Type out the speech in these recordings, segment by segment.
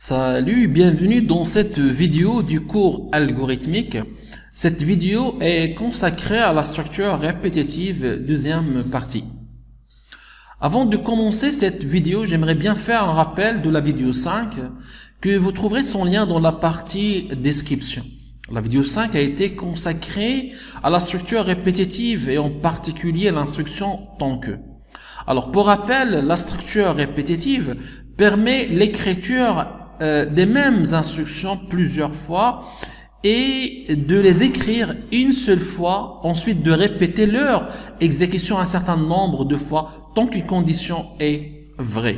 Salut, bienvenue dans cette vidéo du cours algorithmique. Cette vidéo est consacrée à la structure répétitive, deuxième partie. Avant de commencer cette vidéo, j'aimerais bien faire un rappel de la vidéo 5 que vous trouverez son lien dans la partie description. La vidéo 5 a été consacrée à la structure répétitive et en particulier l'instruction tant que. Alors pour rappel, la structure répétitive permet l'écriture des mêmes instructions plusieurs fois et de les écrire une seule fois, ensuite de répéter leur exécution un certain nombre de fois tant qu'une condition est vraie.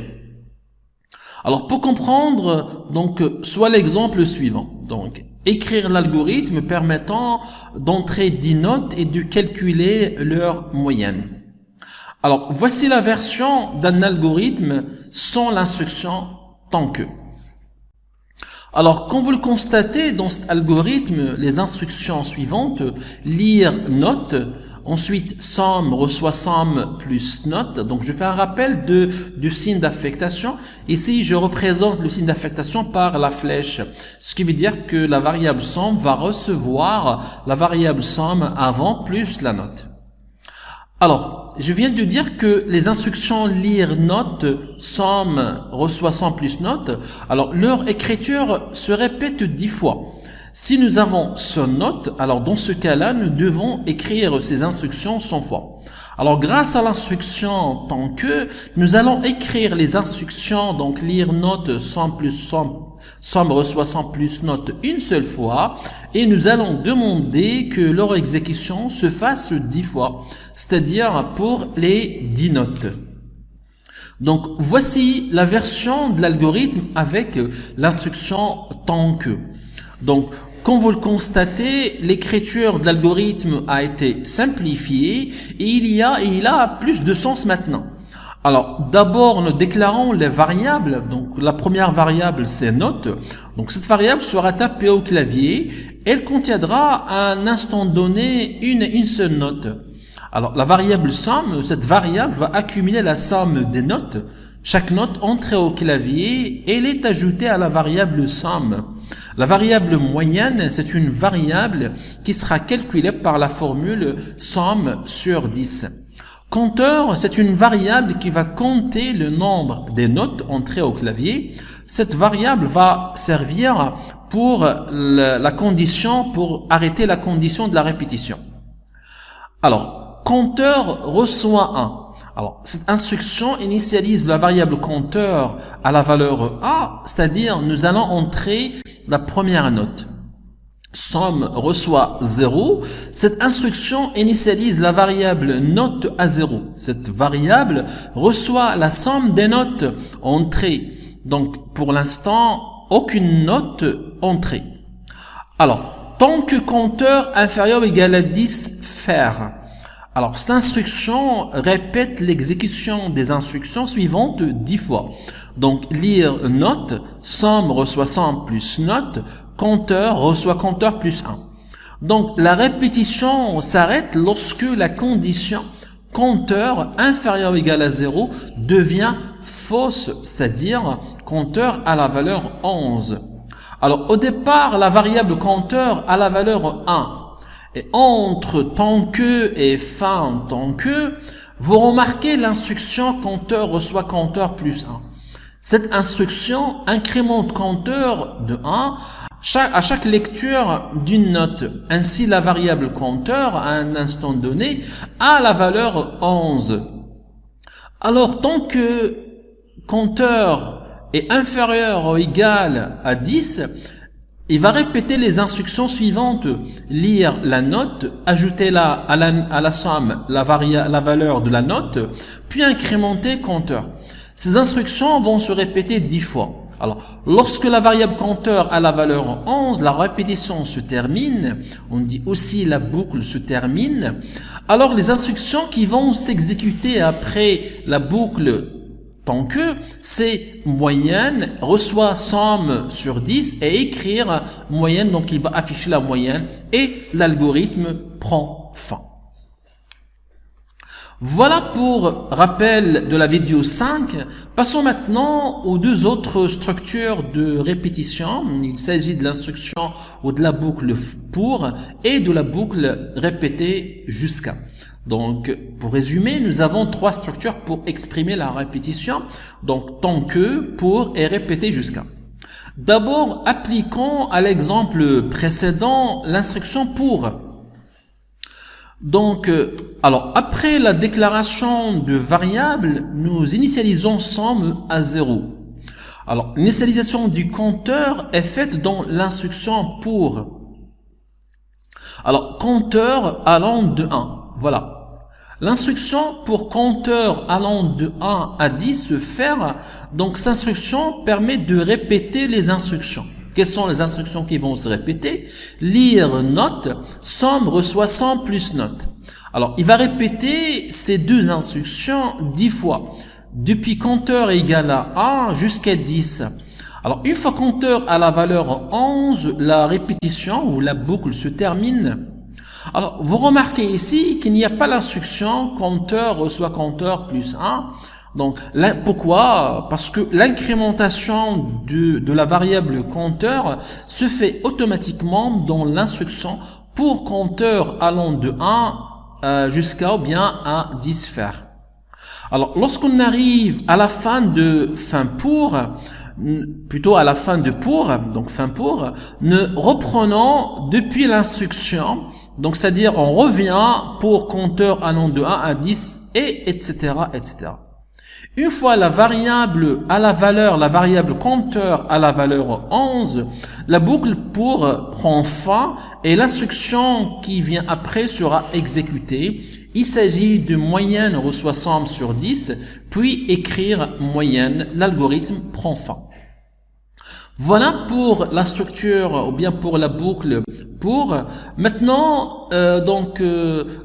Alors pour comprendre, donc soit l'exemple suivant. Donc écrire l'algorithme permettant d'entrer 10 notes et de calculer leur moyenne. Alors voici la version d'un algorithme sans l'instruction tant que. Alors, comme vous le constatez dans cet algorithme, les instructions suivantes, lire note, ensuite somme reçoit somme plus note. Donc, je fais un rappel du signe d'affectation. Ici, je représente le signe d'affectation par la flèche, ce qui veut dire que la variable somme va recevoir la variable somme avant plus la note. Alors, je viens de dire que les instructions lire note, somme, reçoit somme plus note, alors leur écriture se répète 10 fois. Si nous avons ce note, alors dans ce cas-là, nous devons écrire ces instructions 100 fois. Alors grâce à l'instruction tant que, nous allons écrire les instructions, donc lire note, somme plus somme reçoit somme plus note une seule fois, et nous allons demander que leur exécution se fasse 10 fois, c'est-à-dire pour les 10 notes. Donc voici la version de l'algorithme avec l'instruction tant que. Donc comme vous le constatez, l'écriture de l'algorithme a été simplifiée et il a plus de sens maintenant. Alors, d'abord, nous déclarons les variables. Donc, la première variable, c'est note. Donc, cette variable sera tapée au clavier. Elle contiendra à un instant donné une seule note. Alors, la variable somme, cette variable va accumuler la somme des notes. Chaque note entrée au clavier, elle est ajoutée à la variable somme. La variable moyenne, c'est une variable qui sera calculée par la formule somme sur 10. Compteur, c'est une variable qui va compter le nombre des notes entrées au clavier. Cette variable va servir pour la condition, pour arrêter la condition de la répétition. Alors, compteur reçoit 1. Alors, cette instruction initialise la variable compteur à la valeur A, c'est-à-dire nous allons entrer la première note. Somme reçoit 0. Cette instruction initialise la variable note à 0. Cette variable reçoit la somme des notes entrées. Donc, pour l'instant, aucune note entrée. Alors, tant que compteur inférieur ou égal à 10, faire. Alors, cette instruction répète l'exécution des instructions suivantes 10 fois. Donc, lire note, somme reçoit somme plus note, compteur reçoit compteur plus 1. Donc, la répétition s'arrête lorsque la condition compteur inférieur ou égal à 0 devient fausse, c'est-à-dire compteur à la valeur 11. Alors, au départ, la variable compteur a la valeur 1. Et entre tant que et fin tant que, vous remarquez l'instruction compteur reçoit compteur plus 1. Cette instruction incrémente compteur de 1 à chaque lecture d'une note. Ainsi, la variable compteur, à un instant donné, a la valeur 11. Alors, tant que compteur est inférieur ou égal à 10, il va répéter les instructions suivantes. Lire la note, ajouter à la somme la valeur de la note, puis incrémenter compteur. Ces instructions vont se répéter 10 fois. Alors, lorsque la variable compteur a la valeur 11, la répétition se termine. On dit aussi la boucle se termine. Alors, les instructions qui vont s'exécuter après la boucle tant que, c'est moyenne, reçoit somme sur 10 et écrire moyenne, donc il va afficher la moyenne et l'algorithme prend fin. Voilà pour rappel de la vidéo 5. Passons maintenant aux deux autres structures de répétition. Il s'agit de l'instruction ou de la boucle pour et de la boucle répétée jusqu'à. Donc, pour résumer, nous avons trois structures pour exprimer la répétition. Donc, tant que, pour et répéter jusqu'à. D'abord, appliquons à l'exemple précédent l'instruction pour. Donc, alors, après la déclaration de variable, nous initialisons somme à 0. Alors, l'initialisation du compteur est faite dans l'instruction pour. Alors, compteur allant de 1. Voilà. L'instruction pour compteur allant de 1 à 10 se faire. Donc, cette instruction permet de répéter les instructions. Quelles sont les instructions qui vont se répéter? Lire note, somme reçoit 100 plus note. Alors, il va répéter ces deux instructions 10 fois. Depuis compteur égale à 1 jusqu'à 10. Alors, une fois compteur à la valeur 11, la répétition ou la boucle se termine. Alors, vous remarquez ici qu'il n'y a pas l'instruction compteur reçoit compteur plus 1. Donc, pourquoi? Parce que l'incrémentation de la variable compteur se fait automatiquement dans l'instruction pour compteur allant de 1 jusqu'à ou bien à 10 faire. Alors, lorsqu'on arrive à la fin de fin pour, plutôt à la fin de pour, donc fin pour, nous reprenons depuis l'instruction, donc c'est-à-dire on revient pour compteur allant de 1 à 10 et etc. etc. Une fois la variable compteur à la valeur 11, la boucle pour prend fin et l'instruction qui vient après sera exécutée. Il s'agit de moyenne reçoit somme sur 10, puis écrire moyenne, l'algorithme prend fin. Voilà pour la structure ou bien pour la boucle pour. Maintenant,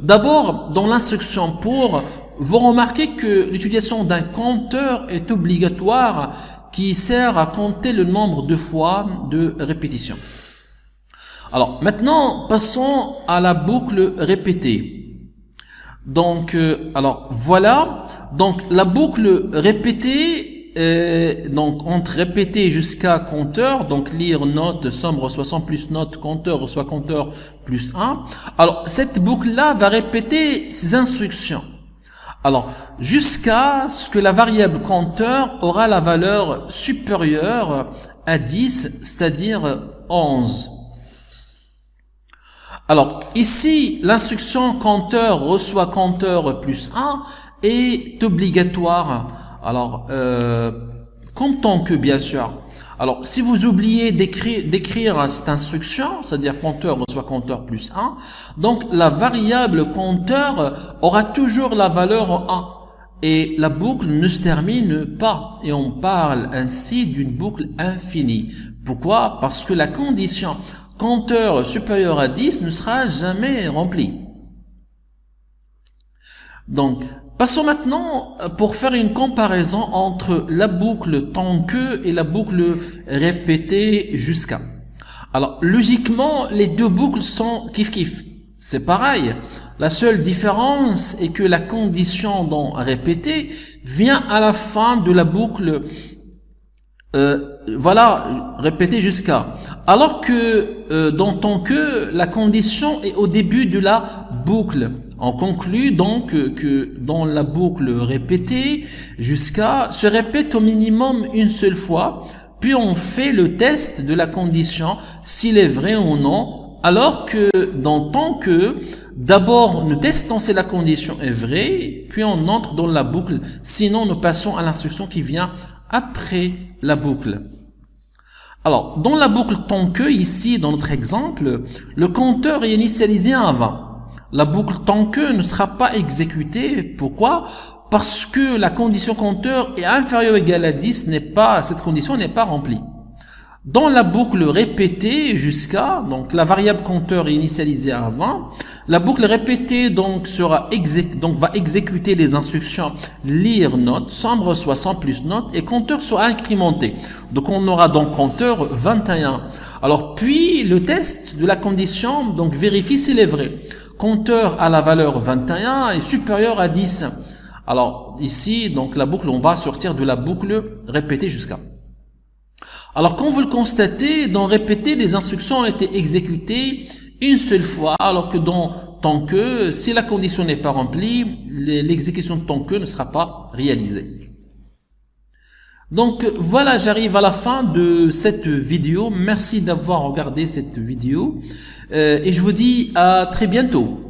d'abord dans l'instruction pour, vous remarquez que l'utilisation d'un compteur est obligatoire qui sert à compter le nombre de fois de répétition. Alors maintenant, passons à la boucle répétée. Donc, alors voilà. Donc la boucle répétée. Donc entre répéter jusqu'à compteur, donc lire note, somme reçoit 100 plus note, compteur reçoit compteur plus 1. Alors cette boucle-là va répéter ces instructions. Alors jusqu'à ce que la variable compteur aura la valeur supérieure à 10, c'est-à-dire 11. Alors ici, l'instruction compteur reçoit compteur plus 1 est obligatoire. Alors, comme tant que, bien sûr. Alors, si vous oubliez d'écrire cette instruction, c'est-à-dire compteur reçoit compteur plus 1, donc la variable compteur aura toujours la valeur 1. Et la boucle ne se termine pas. Et on parle ainsi d'une boucle infinie. Pourquoi? Parce que la condition compteur supérieur à 10 ne sera jamais remplie. Donc, passons maintenant pour faire une comparaison entre la boucle tant que et la boucle répétée jusqu'à. Alors, logiquement, les deux boucles sont kiff-kiff. C'est pareil. La seule différence est que la condition dans répéter vient à la fin de la boucle, répéter jusqu'à. Alors que dans tant que, la condition est au début de la boucle. On conclut donc que dans la boucle répétée jusqu'à se répète au minimum une seule fois, puis on fait le test de la condition s'il est vrai ou non, alors que dans tant que, d'abord nous testons si la condition est vraie, puis on entre dans la boucle, sinon nous passons à l'instruction qui vient après la boucle. Alors, dans la boucle tant que, ici dans notre exemple, le compteur est initialisé à 20. La boucle tant que ne sera pas exécutée. Pourquoi? Parce que la condition compteur est inférieure ou égale à 10 cette condition n'est pas remplie. Dans la boucle répétée jusqu'à, donc la variable compteur est initialisée à 20, la boucle répétée donc va exécuter les instructions lire note, somme reçoit 100 plus note et compteur sera incrémenté. Donc on aura donc compteur 21. Alors puis le test de la condition donc vérifie s'il est vrai. compteur à la valeur 21 est supérieur à 10. Alors ici, donc la boucle, on va sortir de la boucle répétée jusqu'à. Alors quand vous le constatez, dans répéter, les instructions ont été exécutées une seule fois, alors que dans tant que, si la condition n'est pas remplie, l'exécution de tant que ne sera pas réalisée. Donc voilà, j'arrive à la fin de cette vidéo. Merci d'avoir regardé cette vidéo et je vous dis à très bientôt.